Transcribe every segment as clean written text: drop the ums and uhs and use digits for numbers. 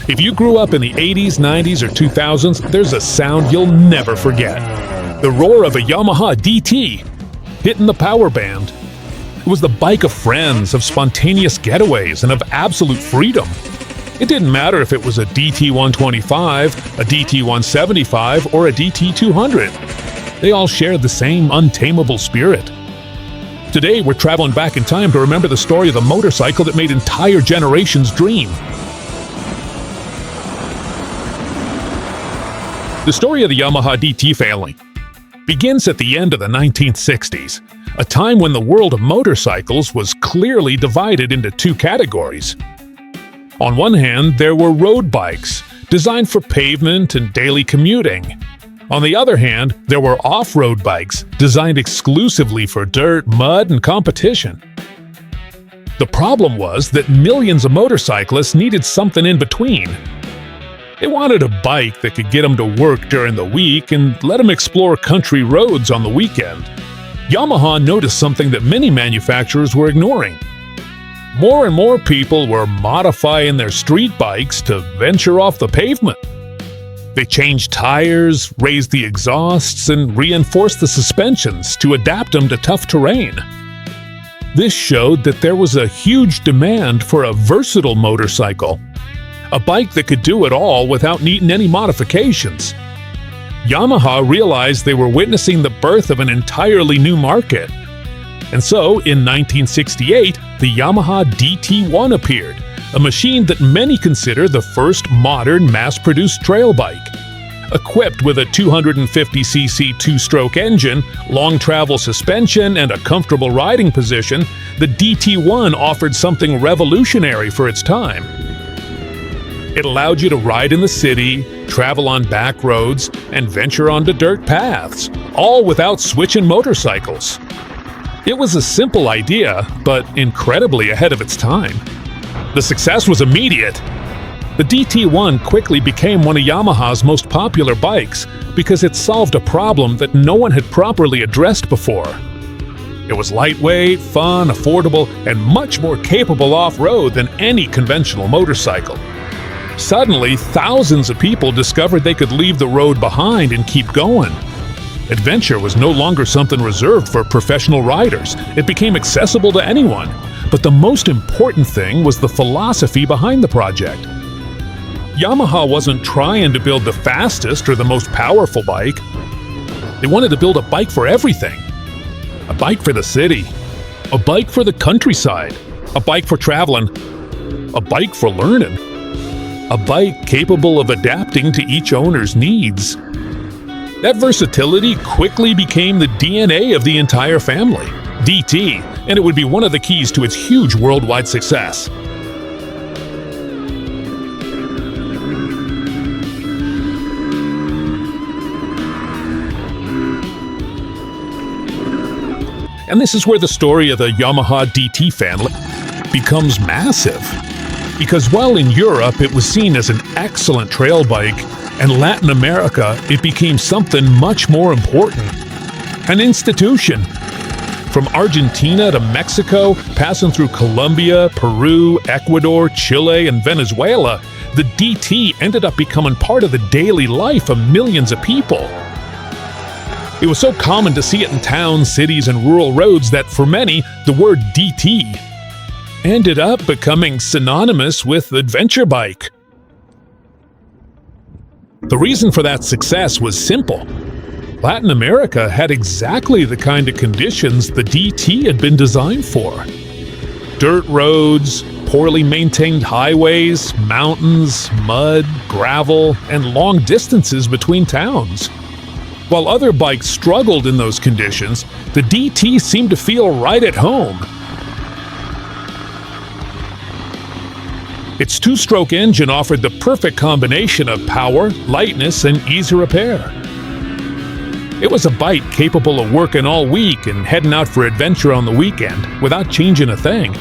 If you grew up in the 80s, 90s, or 2000s, there's a sound you'll never forget. The roar of a Yamaha DT, hitting the power band. It was the bike of friends, of spontaneous getaways, and of absolute freedom. It didn't matter if it was a DT125, a DT175, or a DT200. They all shared the same untamable spirit. Today, we're traveling back in time to remember the story of the motorcycle that made entire generations dream. The story of the Yamaha DT family begins at the end of the 1960s, a time when the world of motorcycles was clearly divided into two categories. On one hand, there were road bikes, designed for pavement and daily commuting. On the other hand, there were off-road bikes, designed exclusively for dirt, mud, and competition. The problem was that millions of motorcyclists needed something in between. They wanted a bike that could get them to work during the week and let them explore country roads on the weekend. Yamaha noticed something that many manufacturers were ignoring. More and more people were modifying their street bikes to venture off the pavement. They changed tires, raised the exhausts, and reinforced the suspensions to adapt them to tough terrain. This showed that there was a huge demand for a versatile motorcycle, a bike that could do it all without needing any modifications. Yamaha realized they were witnessing the birth of an entirely new market. And so, in 1968, the Yamaha DT1 appeared, a machine that many consider the first modern mass-produced trail bike. Equipped with a 250cc two-stroke engine, long travel suspension, and a comfortable riding position, the DT1 offered something revolutionary for its time. It allowed you to ride in the city, travel on back roads, and venture onto dirt paths, all without switching motorcycles. It was a simple idea, but incredibly ahead of its time. The success was immediate. The DT1 quickly became one of Yamaha's most popular bikes because it solved a problem that no one had properly addressed before. It was lightweight, fun, affordable, and much more capable off-road than any conventional motorcycle. Suddenly, thousands of people discovered they could leave the road behind and keep going. Adventure was no longer something reserved for professional riders. It became accessible to anyone. But the most important thing was the philosophy behind the project. Yamaha wasn't trying to build the fastest or the most powerful bike. They wanted to build a bike for everything. A bike for the city. A bike for the countryside. A bike for traveling. A bike for learning. A bike capable of adapting to each owner's needs. That versatility quickly became the DNA of the entire family, DT, and it would be one of the keys to its huge worldwide success. And this is where the story of the Yamaha DT family becomes massive. Because while in Europe it was seen as an excellent trail bike, in Latin America it became something much more important. An institution. From Argentina to Mexico, passing through Colombia, Peru, Ecuador, Chile, and Venezuela, the DT ended up becoming part of the daily life of millions of people. It was so common to see it in towns, cities, and rural roads that for many, the word DT ended up becoming synonymous with adventure bike. The reason for that success was simple. Latin America had exactly the kind of conditions the DT had been designed for. Dirt roads, poorly maintained highways, mountains, mud, gravel, and long distances between towns. While other bikes struggled in those conditions, the DT seemed to feel right at home. Its two-stroke engine offered the perfect combination of power, lightness, and easy repair. It was a bike capable of working all week and heading out for adventure on the weekend without changing a thing.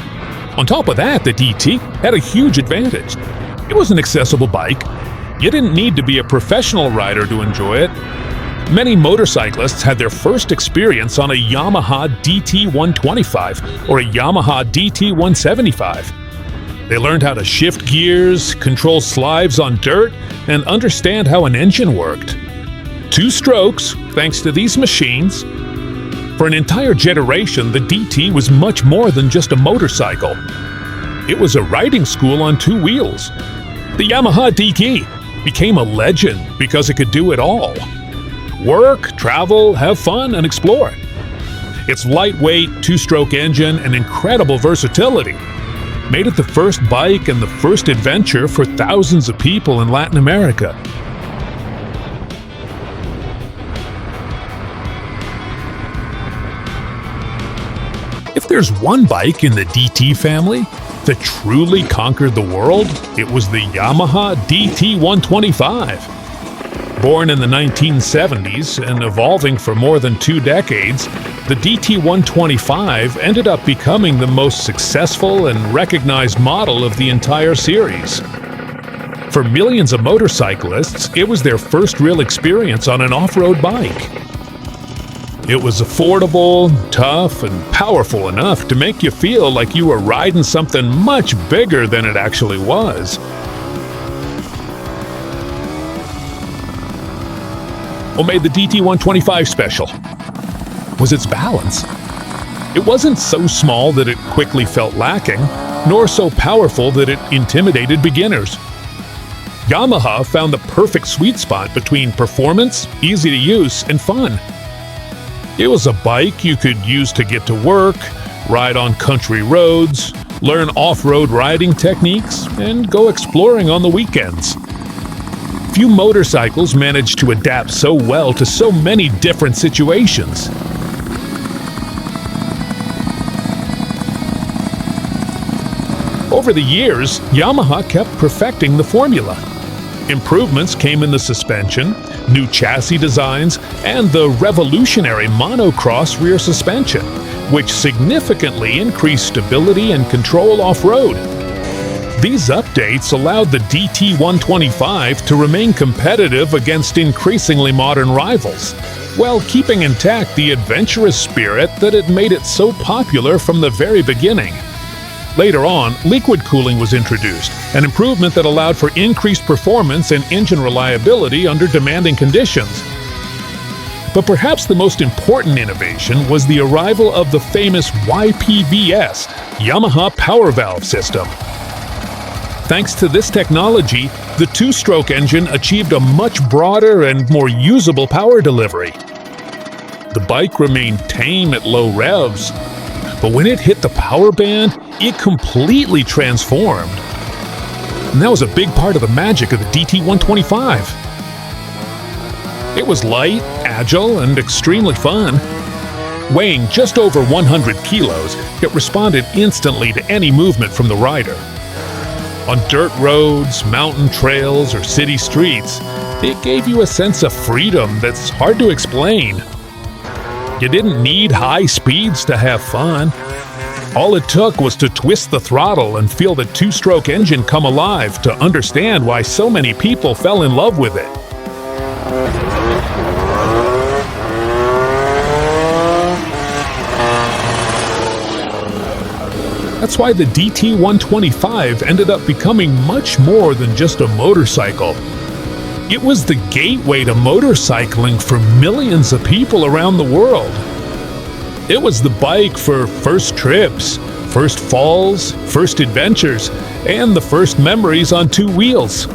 On top of that, the DT had a huge advantage. It was an accessible bike. You didn't need to be a professional rider to enjoy it. Many motorcyclists had their first experience on a Yamaha DT125 or a Yamaha DT175. They learned how to shift gears, control slides on dirt, and understand how an engine worked. 2 strokes, thanks to these machines. For an entire generation, the DT was much more than just a motorcycle. It was a riding school on 2 wheels. The Yamaha DT became a legend because it could do it all. Work, travel, have fun, and explore. Its lightweight 2-stroke engine and incredible versatility made it the first bike and the first adventure for thousands of people in Latin America. If there's one bike in the DT family that truly conquered the world, it was the Yamaha DT 125. Born in the 1970s and evolving for more than 2 decades, the DT 125 ended up becoming the most successful and recognized model of the entire series. For millions of motorcyclists, it was their first real experience on an off-road bike. It was affordable, tough, and powerful enough to make you feel like you were riding something much bigger than it actually was. What made the DT 125 special was its balance. It wasn't so small that it quickly felt lacking, nor so powerful that it intimidated beginners. Yamaha found the perfect sweet spot between performance, easy to use, and fun. It was a bike you could use to get to work, ride on country roads, learn off-road riding techniques, and go exploring on the weekends. Few motorcycles manage to adapt so well to so many different situations. Over the years, Yamaha kept perfecting the formula. Improvements came in the suspension, new chassis designs, and the revolutionary monocross rear suspension, which significantly increased stability and control off-road. These updates allowed the DT 125 to remain competitive against increasingly modern rivals, while keeping intact the adventurous spirit that had made it so popular from the very beginning. Later on, liquid cooling was introduced, an improvement that allowed for increased performance and engine reliability under demanding conditions. But perhaps the most important innovation was the arrival of the famous YPVS, Yamaha Power Valve System. Thanks to this technology, the 2-stroke engine achieved a much broader and more usable power delivery. The bike remained tame at low revs, but when it hit the power band, it completely transformed. And that was a big part of the magic of the DT 125. It was light, agile, and extremely fun. Weighing just over 100 kilos, it responded instantly to any movement from the rider. On dirt roads, mountain trails, or city streets, it gave you a sense of freedom that's hard to explain. You didn't need high speeds to have fun. All it took was to twist the throttle and feel the 2-stroke engine come alive to understand why so many people fell in love with it. That's why the DT 125 ended up becoming much more than just a motorcycle. It was the gateway to motorcycling for millions of people around the world. It was the bike for first trips, first falls, first adventures, and the first memories on 2 wheels.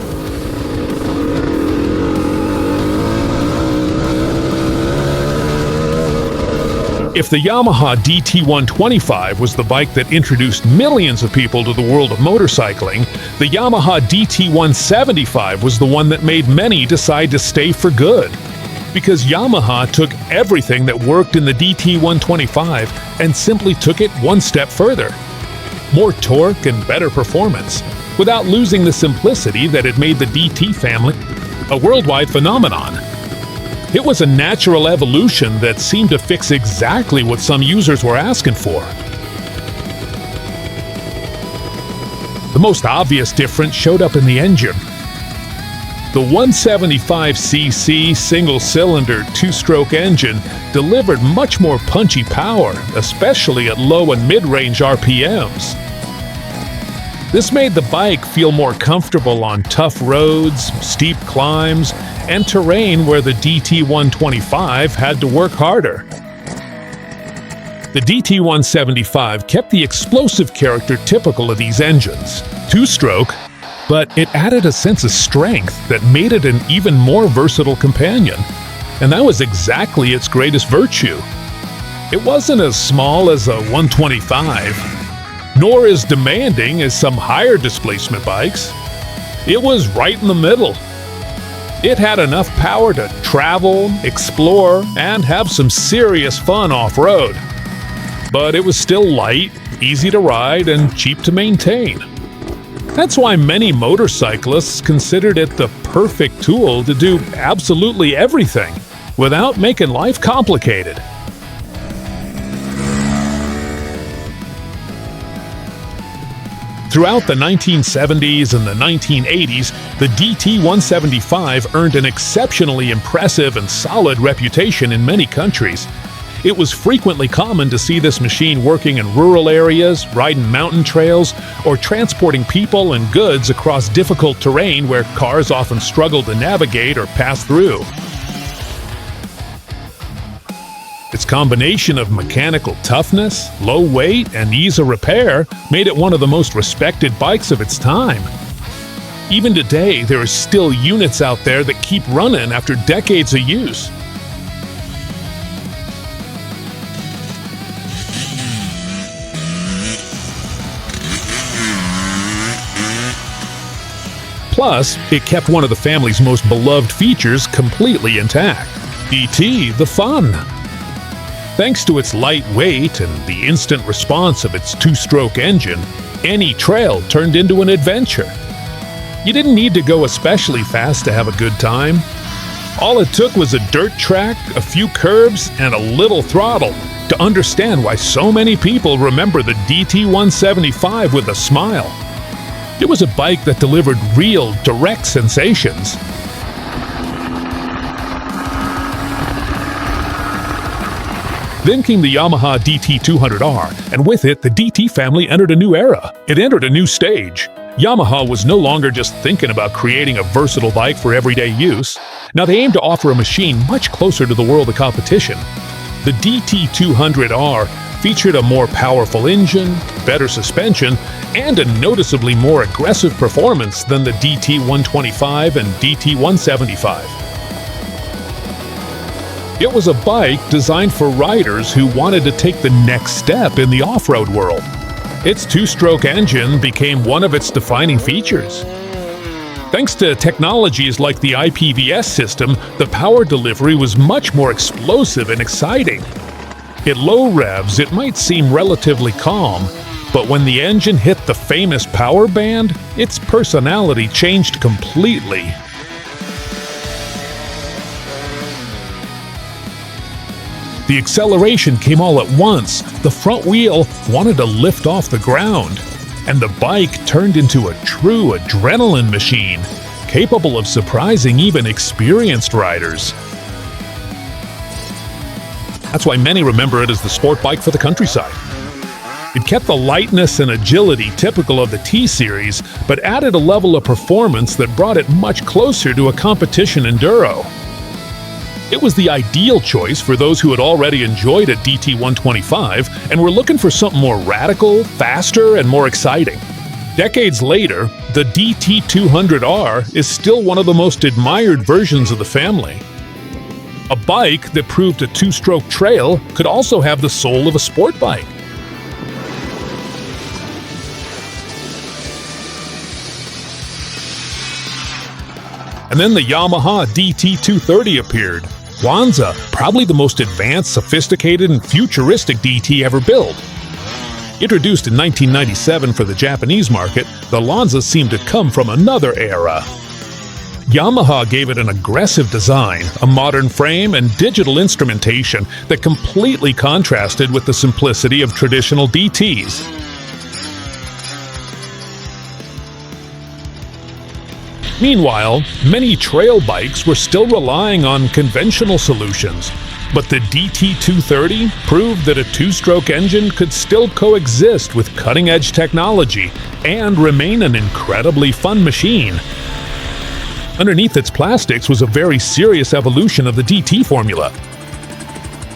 If the Yamaha DT 125 was the bike that introduced millions of people to the world of motorcycling, the Yamaha DT 175 was the one that made many decide to stay for good. Because Yamaha took everything that worked in the DT 125 and simply took it one step further. More torque and better performance, without losing the simplicity that had made the DT family a worldwide phenomenon. It was a natural evolution that seemed to fix exactly what some users were asking for. The most obvious difference showed up in the engine. The 175cc single-cylinder 2-stroke engine delivered much more punchy power, especially at low and mid-range RPMs. This made the bike feel more comfortable on tough roads, steep climbs, and terrain where the DT125 had to work harder. The DT175 kept the explosive character typical of these engines, two-stroke, but it added a sense of strength that made it an even more versatile companion. And that was exactly its greatest virtue. It wasn't as small as a 125, nor as demanding as some higher displacement bikes. It was right in the middle. It had enough power to travel, explore, and have some serious fun off-road. But it was still light, easy to ride, and cheap to maintain. That's why many motorcyclists considered it the perfect tool to do absolutely everything without making life complicated. Throughout the 1970s and the 1980s, the DT175 earned an exceptionally impressive and solid reputation in many countries. It was frequently common to see this machine working in rural areas, riding mountain trails, or transporting people and goods across difficult terrain where cars often struggled to navigate or pass through. Its combination of mechanical toughness, low weight, and ease of repair made it one of the most respected bikes of its time. Even today, there are still units out there that keep running after decades of use. Plus, it kept one of the family's most beloved features completely intact: DT, the fun. Thanks to its light weight and the instant response of its two-stroke engine, any trail turned into an adventure. You didn't need to go especially fast to have a good time. All it took was a dirt track, a few curves, and a little throttle to understand why so many people remember the DT175 with a smile. It was a bike that delivered real, direct sensations. Then came the Yamaha DT 200R, and with it, the DT family entered a new era. It entered a new stage. Yamaha was no longer just thinking about creating a versatile bike for everyday use. Now they aimed to offer a machine much closer to the world of competition. The DT 200R featured a more powerful engine, better suspension, and a noticeably more aggressive performance than the DT 125 and DT 175. It was a bike designed for riders who wanted to take the next step in the off-road world. Its two-stroke engine became one of its defining features. Thanks to technologies like the IPVS system, the power delivery was much more explosive and exciting. At low revs, it might seem relatively calm, but when the engine hit the famous power band, its personality changed completely. The acceleration came all at once. The front wheel wanted to lift off the ground, and the bike turned into a true adrenaline machine, capable of surprising even experienced riders. That's why many remember it as the sport bike for the countryside. It kept the lightness and agility typical of the T-Series, but added a level of performance that brought it much closer to a competition enduro. It was the ideal choice for those who had already enjoyed a DT125 and were looking for something more radical, faster, and more exciting. Decades later, the DT200R is still one of the most admired versions of the family. A bike that proved a two-stroke trail could also have the soul of a sport bike. And then the Yamaha DT230 appeared. Wanza, probably the most advanced, sophisticated, and futuristic DT ever built. Introduced in 1997 for the Japanese market, the Lanza seemed to come from another era. Yamaha gave it an aggressive design, a modern frame, and digital instrumentation that completely contrasted with the simplicity of traditional DTs. Meanwhile, many trail bikes were still relying on conventional solutions. But the DT230 proved that a two-stroke engine could still coexist with cutting-edge technology and remain an incredibly fun machine. Underneath its plastics was a very serious evolution of the DT formula.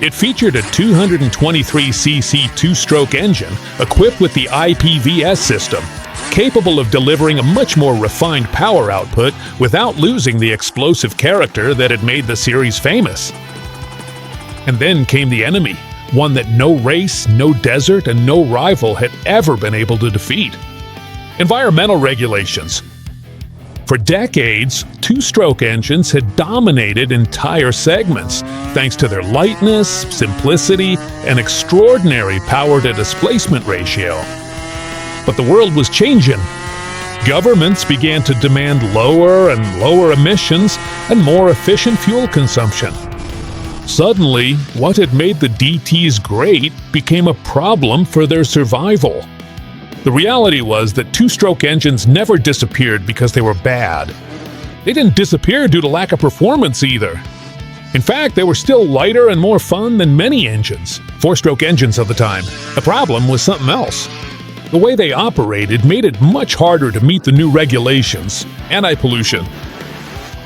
It featured a 223cc two-stroke engine equipped with the IPVS system, capable of delivering a much more refined power output without losing the explosive character that had made the series famous. And then came the enemy, one that no race, no desert, and no rival had ever been able to defeat: environmental regulations. For decades, two-stroke engines had dominated entire segments, thanks to their lightness, simplicity, and extraordinary power-to-displacement ratio. But the world was changing. Governments began to demand lower and lower emissions and more efficient fuel consumption. Suddenly, what had made the DTs great became a problem for their survival. The reality was that two-stroke engines never disappeared because they were bad. They didn't disappear due to lack of performance either. In fact, they were still lighter and more fun than many engines, four-stroke engines of the time. The problem was something else. The way they operated made it much harder to meet the new regulations: anti-pollution.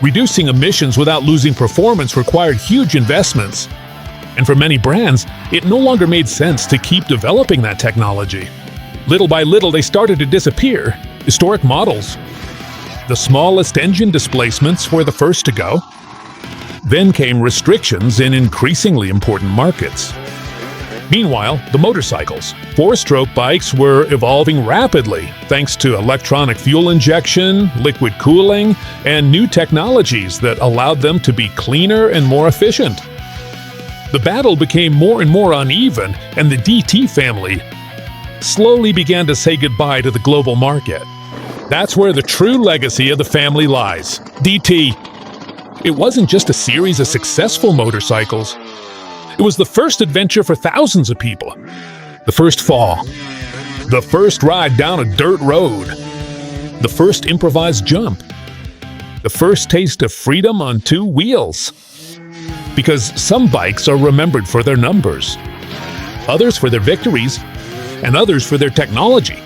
Reducing emissions without losing performance required huge investments. And for many brands, it no longer made sense to keep developing that technology. Little by little, they started to disappear. Historic models. The smallest engine displacements were the first to go. Then came restrictions in increasingly important markets. Meanwhile, the motorcycles. Four-stroke bikes were evolving rapidly thanks to electronic fuel injection, liquid cooling, and new technologies that allowed them to be cleaner and more efficient. The battle became more and more uneven, and the DT family slowly began to say goodbye to the global market. That's where the true legacy of the family lies: DT. It wasn't just a series of successful motorcycles. It was the first adventure for thousands of people. The first fall. The first ride down a dirt road. The first improvised jump. The first taste of freedom on two wheels. Because some bikes are remembered for their numbers, others for their victories, and others for their technology.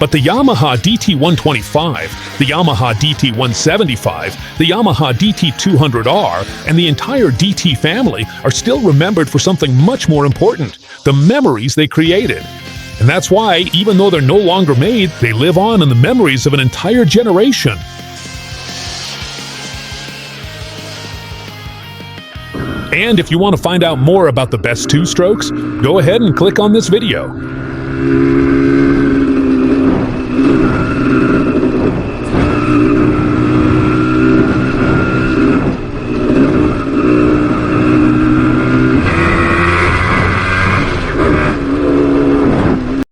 But the Yamaha DT125, the Yamaha DT175, the Yamaha DT200R, and the entire DT family are still remembered for something much more important: the memories they created. And that's why, even though they're no longer made, they live on in the memories of an entire generation. And if you want to find out more about the best two-strokes, go ahead and click on this video.